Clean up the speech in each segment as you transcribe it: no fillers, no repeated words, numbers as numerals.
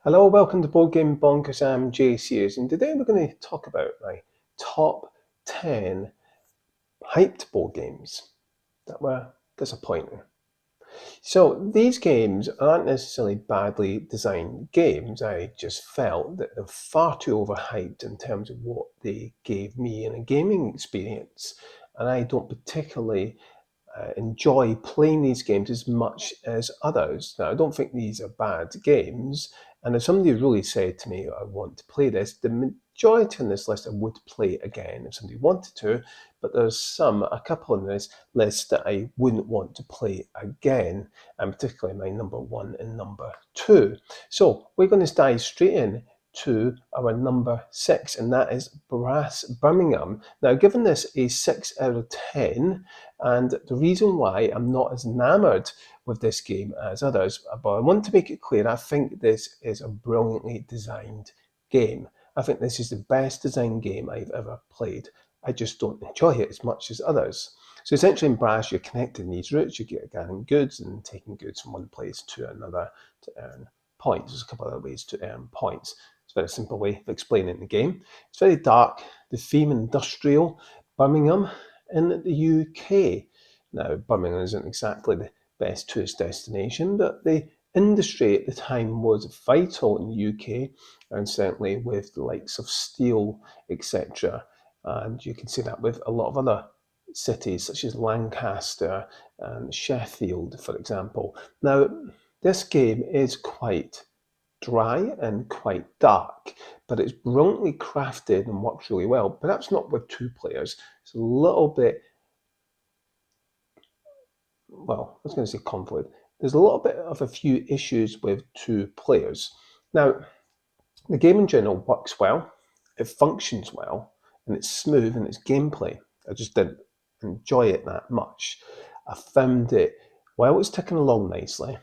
Hello, welcome to Board Game Bonkers. I'm JC, and today we're going to talk about my top 10 hyped board games that were disappointing. So these games aren't necessarily badly designed games. I just felt that they're far too overhyped in terms of what they gave me in a gaming experience. And I don't particularly enjoy playing these games as much as others. Now, I don't think these are bad games, and if somebody really said to me, I want to play this, the majority on this list I would play again if somebody wanted to, but there's a couple on this list that I wouldn't want to play again, and particularly my number one and number two. So we're going to dive straight in to our number six, and that is Brass Birmingham. Now, given this a 6 out of 10, and the reason why I'm not as enamored with this game as others, but I want to make it clear, I think this is a brilliantly designed game. I think this is the best designed game I've ever played. I just don't enjoy it as much as others. So essentially in Brass, you're connecting these routes, you get gathering goods and taking goods from one place to another to earn points. There's a couple of other ways to earn points. It's a very simple way of explaining the game. It's very dark. The theme industrial, Birmingham, in the UK. Now, Birmingham isn't exactly the best tourist destination, but the industry at the time was vital in the UK, and certainly with the likes of steel, etc. And you can see that with a lot of other cities, such as Lancaster and Sheffield, for example. Now, this game is quite dry and quite dark, but it's brilliantly crafted and works really well. Perhaps not with two players. It's a little bit, well, I was going to say conflict. There's a little bit of a few issues with two players. Now, the game in general works well, it functions well, and it's smooth in its gameplay. I just didn't enjoy it that much. I found it, while it was ticking along nicely,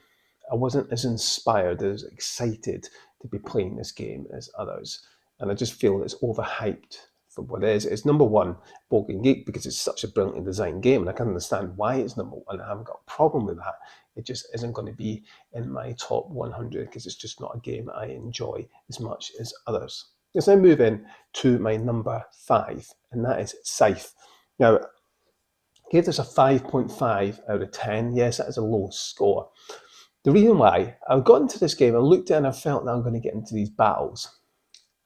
I wasn't as inspired, as excited to be playing this game as others. And I just feel it's overhyped for what it is. It's number one Board Game Geek because it's such a brilliantly designed game, and I can understand why it's number one. I haven't got a problem with that. It just isn't going to be in my top 100 because it's just not a game I enjoy as much as others. Let's now move in to my number five, and that is Scythe. Now, I gave this a 5.5 out of 10. Yes, that is a low score. The reason why, I got into this game, I looked at it and I felt that I'm going to get into these battles.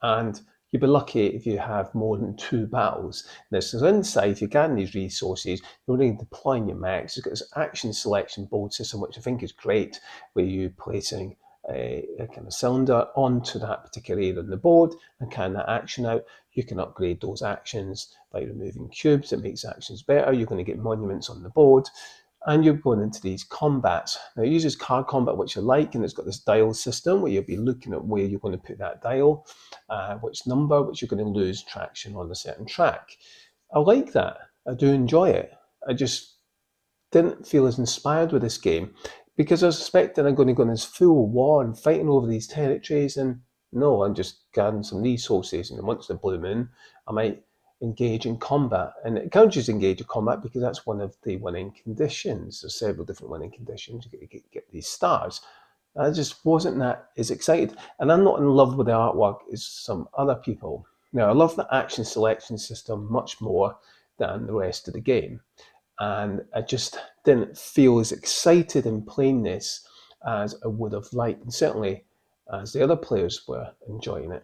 And you'd be lucky if you have more than two battles. Now, so inside, you're getting these resources, you're really deploying your mechs. You've got this action selection board system, which I think is great, where you're placing a kind of cylinder onto that particular area on the board and carrying that action out. You can upgrade those actions by removing cubes. It makes actions better. You're going to get monuments on the board. And you're going into these combats. Now, it uses card combat, which I like, and it's got this dial system where you'll be looking at where you're going to put that dial, which number, which you're going to lose traction on a certain track. I like that. I do enjoy it. I just didn't feel as inspired with this game because I was expecting I'm going to go in this full war and fighting over these territories, and no, I'm just gathering some resources, and once the blue moon, I might engage in combat. And it can't just engage in combat because that's one of the winning conditions. There's several different winning conditions. You get these stars. I just wasn't that as excited. And I'm not in love with the artwork as some other people. Now, I love the action selection system much more than the rest of the game. And I just didn't feel as excited in playing this as I would have liked, and certainly as the other players were enjoying it.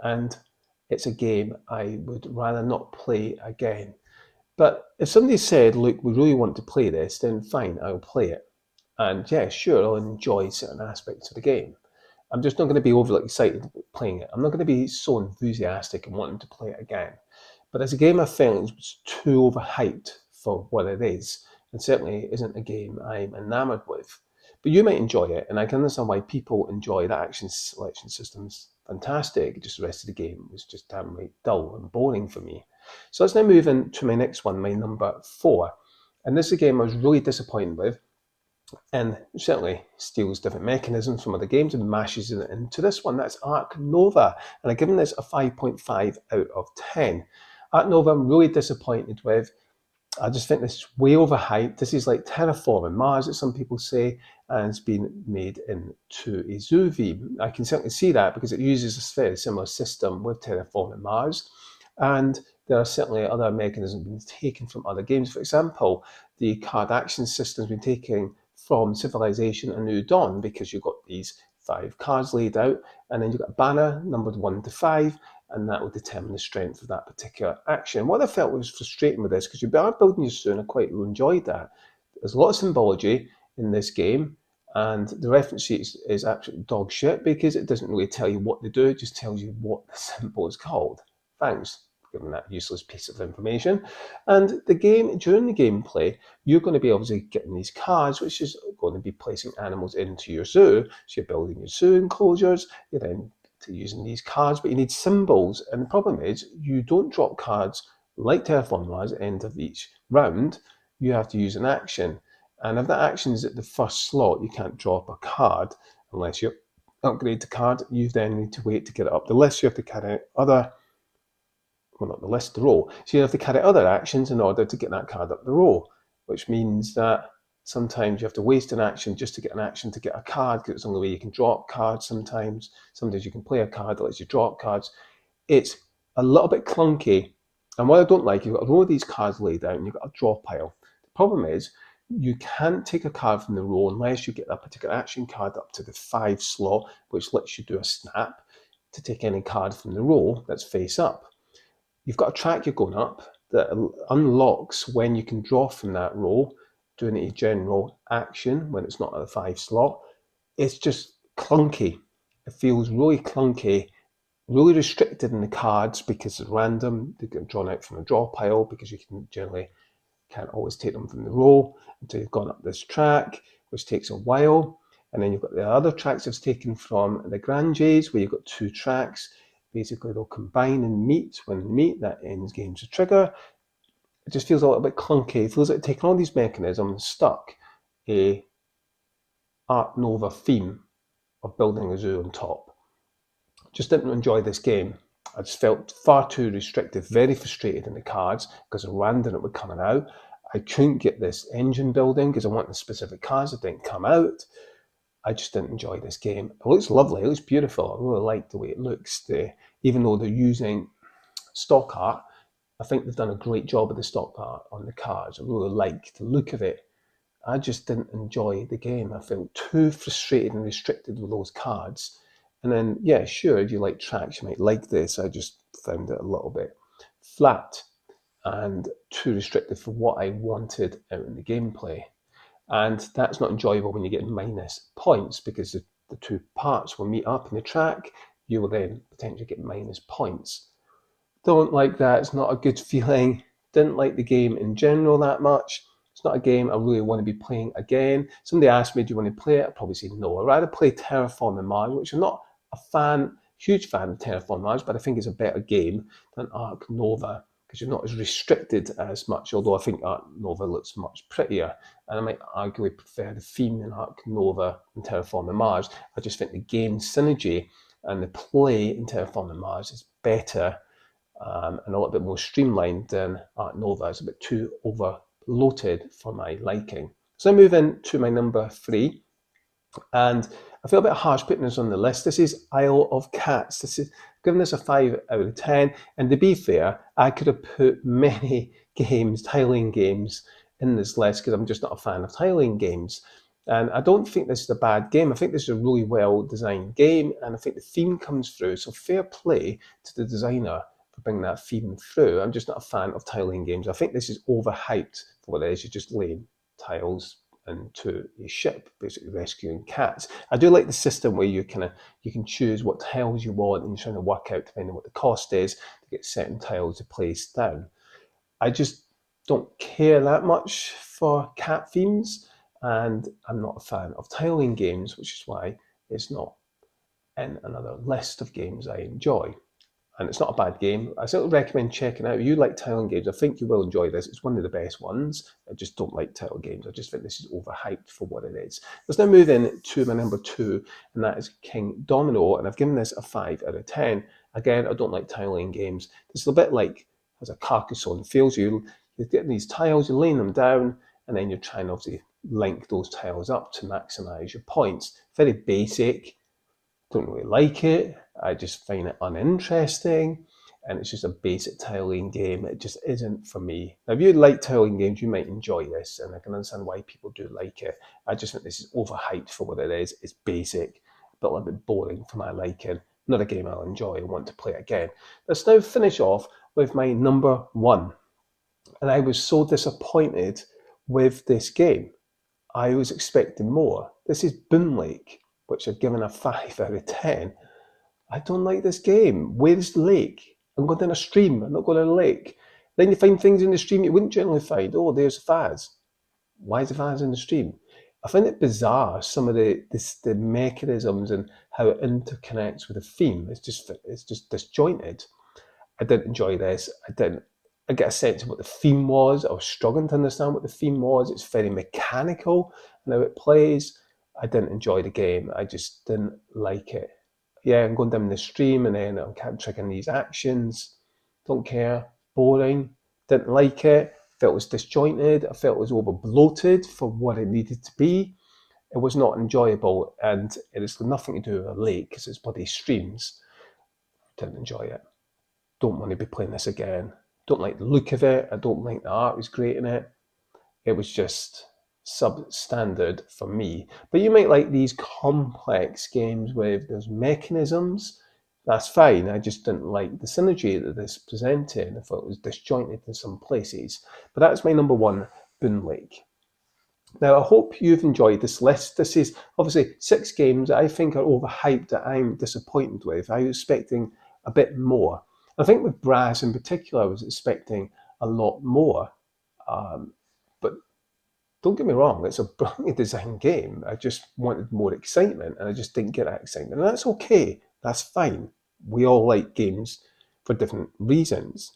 And it's a game I would rather not play again. But if somebody said, look, we really want to play this, then fine, I'll play it. And yeah, sure, I'll enjoy certain aspects of the game. I'm just not going to be overly excited about playing it. I'm not going to be so enthusiastic and wanting to play it again. But as a game, I felt it was too overhyped for what it is, and certainly isn't a game I'm enamored with. But you might enjoy it, and I can understand why people enjoy the action selection systems. Fantastic. Just the rest of the game was just downright dull and boring for me. So let's now move into my next one, my number four. And this is a game I was really disappointed with, and certainly steals different mechanisms from other games and mashes it into this one. That's Ark Nova, and I've given this a 5.5 out of 10. Ark Nova I'm really disappointed with. I just think this is way overhyped. This is like terraforming Mars, as some people say, and it's been made into a zoo theme. I can certainly see that because it uses a very similar system with terraforming Mars. And there are certainly other mechanisms being taken from other games. For example, the card action system has been taken from Civilization: A New Dawn, because you've got these 5 cards laid out, and then you've got a banner numbered 1 to 5, and that will determine the strength of that particular action. What I felt was frustrating with this, because you are building your zoo, and I quite enjoyed that. There's a lot of symbology in this game, and the reference sheet is absolutely dog shit because it doesn't really tell you what they do, it just tells you what the symbol is called. Thanks for giving that useless piece of information. And the game, during the gameplay, you're going to be obviously getting these cards, which is going to be placing animals into your zoo. So you're building your zoo enclosures, you're then to using these cards, but you need symbols. And the problem is you don't drop cards like Terraform Mars at the end of each round. You have to use an action. And if that action is at the first slot, you can't drop a card unless you upgrade the card. You then need to wait to get it up the list. You have to carry other, well, not the list, the row. So you have to carry other actions in order to get that card up the row, which means that sometimes you have to waste an action just to get an action to get a card, because it's the only way you can drop cards sometimes. Sometimes you can play a card that lets you drop cards. It's a little bit clunky. And what I don't like, you've got a row of these cards laid out and you've got a draw pile. The problem is you can't take a card from the row unless you get that particular action card up to the 5 slot, which lets you do a snap to take any card from the row that's face up. You've got a track you're going up that unlocks when you can draw from that row, doing a general action when it's not at the 5 slot. It's just clunky. It feels really clunky, really restricted in the cards because it's random. They get drawn out from a draw pile because you can generally can't always take them from the row until you've gone up this track, which takes a while. And then you've got the other tracks that's taken from the Granges, where you've got 2 tracks. Basically, they'll combine and meet. When they meet, that ends games to trigger. It just feels a little bit clunky. It feels like taking all these mechanisms, stuck a Art Nova theme of building a zoo on top. Just didn't enjoy this game. I just felt far too restrictive, very frustrated in the cards because of random it would coming out. I couldn't get this engine building because I wanted specific cards that didn't come out. I just didn't enjoy this game. It looks lovely, it looks beautiful. I really like the way it looks. Even though they're using stock art, I think they've done a great job of the stock art on the cards. I really like the look of it. I just didn't enjoy the game. I felt too frustrated and restricted with those cards. And then, yeah, sure, if you like tracks, you might like this. I just found it a little bit flat and too restrictive for what I wanted out in the gameplay. And that's not enjoyable when you get minus points, because the 2 parts will meet up in the track. You will then potentially get minus points. Don't like that. It's not a good feeling. Didn't like the game in general that much. It's not a game I really want to be playing again. Somebody asked me, do you want to play it? I'd probably say no. I'd rather play Terraforming Mars, which I'm not a huge fan of Terraforming Mars, but I think it's a better game than Ark Nova, because you're not as restricted as much, although I think Ark Nova looks much prettier. And I might arguably prefer the theme in Ark Nova and Terraforming Mars. I just think the game synergy and the play in Terraforming Mars is better and a little bit more streamlined than Ark Nova. It's a bit too overloaded for my liking. So I move into my number 3, and I feel a bit harsh putting this on the list. This is Isle of Cats. This is giving this a 5 out of 10. And to be fair, I could have put many games, tiling games, in this list because I'm just not a fan of tiling games. And I don't think this is a bad game. I think this is a really well designed game, and I think the theme comes through. So fair play to the designer for bringing that theme through. I'm just not a fan of tiling games. I think this is overhyped for what it is. You're just laying tiles into a ship, basically rescuing cats. I do like the system where you can choose what tiles you want, and you're trying to work out, depending on what the cost is, to get certain tiles to place down. I just don't care that much for cat themes, and I'm not a fan of tiling games, which is why it's not in another list of games I enjoy. And it's not a bad game. I certainly recommend checking out. If you like tiling games, I think you will enjoy this. It's one of the best ones. I just don't like tile games. I just think this is overhyped for what it is. Let's now move in to my number 2, and that is King Domino. And I've given this a 5 out of 10. Again, I don't like tiling games. This is a bit like, has a Carcassonne. Feels you You're getting these tiles, you're laying them down, and then you're trying to obviously link those tiles up to maximise your points. Very basic. Don't really like it. I just find it uninteresting, and it's just a basic tiling game. It just isn't for me. Now, if you like tiling games, you might enjoy this, and I can understand why people do like it. I just think this is overhyped for what it is. It's basic, but a little bit boring for my liking. Not a game I'll enjoy and want to play again. Let's now finish off with my number one. And I was so disappointed with this game. I was expecting more. This is Boon Lake, which I've given a 5 out of 10. I don't like this game. Where's the lake? I'm going down a stream. I'm not going down a lake. Then you find things in the stream you wouldn't generally find. Oh, there's a vase. Why is the vase in the stream? I find it bizarre, some of the mechanisms and how it interconnects with the theme. It's just disjointed. I didn't enjoy this. I get a sense of what the theme was. I was struggling to understand what the theme was. It's very mechanical and how it plays. I didn't enjoy the game. I just didn't like it. Yeah, I'm going down the stream and then I'm triggering these actions. Don't care. Boring. Didn't like it. Felt it was disjointed. I felt it was over bloated for what it needed to be. It was not enjoyable, and it has nothing to do with a lake because it's bloody streams. Didn't enjoy it. Don't want to be playing this again. Don't like the look of it. I don't think the art was great in it. It was just substandard for me. But you might like these complex games with those mechanisms. That's fine. I just didn't like the synergy that this presented. I thought it was disjointed in some places. But that's my number one, Boon Lake. Now, I hope you've enjoyed this list. This is obviously 6 games that I think are overhyped that I'm disappointed with. I was expecting a bit more. I think with Brass in particular, I was expecting a lot more. But don't get me wrong, it's a brilliantly designed game. I just wanted more excitement, and I just didn't get that excitement. And that's okay. That's fine. We all like games for different reasons.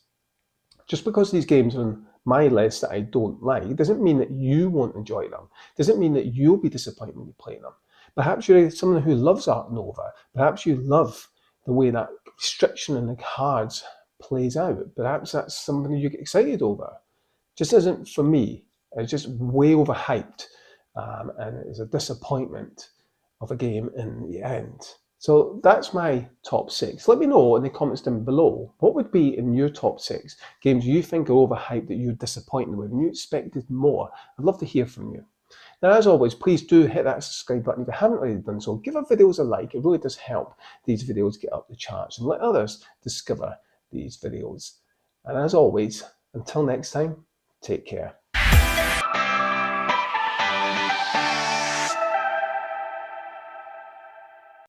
Just because these games are on my list that I don't like doesn't mean that you won't enjoy them. Doesn't mean that you'll be disappointed when you play them. Perhaps you're someone who loves Art Nova. Perhaps you love the way that restriction in the cards plays out. Perhaps that's something you get excited over. Just isn't for me. It's just way overhyped, and it's a disappointment of a game in the end. So that's my top 6. Let me know in the comments down below, what would be in your top 6 games you think are overhyped that you're disappointed with and you expected more. I'd love to hear from you. Now, as always, please do hit that subscribe button if you haven't already done so. Give our videos a like. It really does help these videos get up the charts and let others discover these videos. And as always, until next time, take care.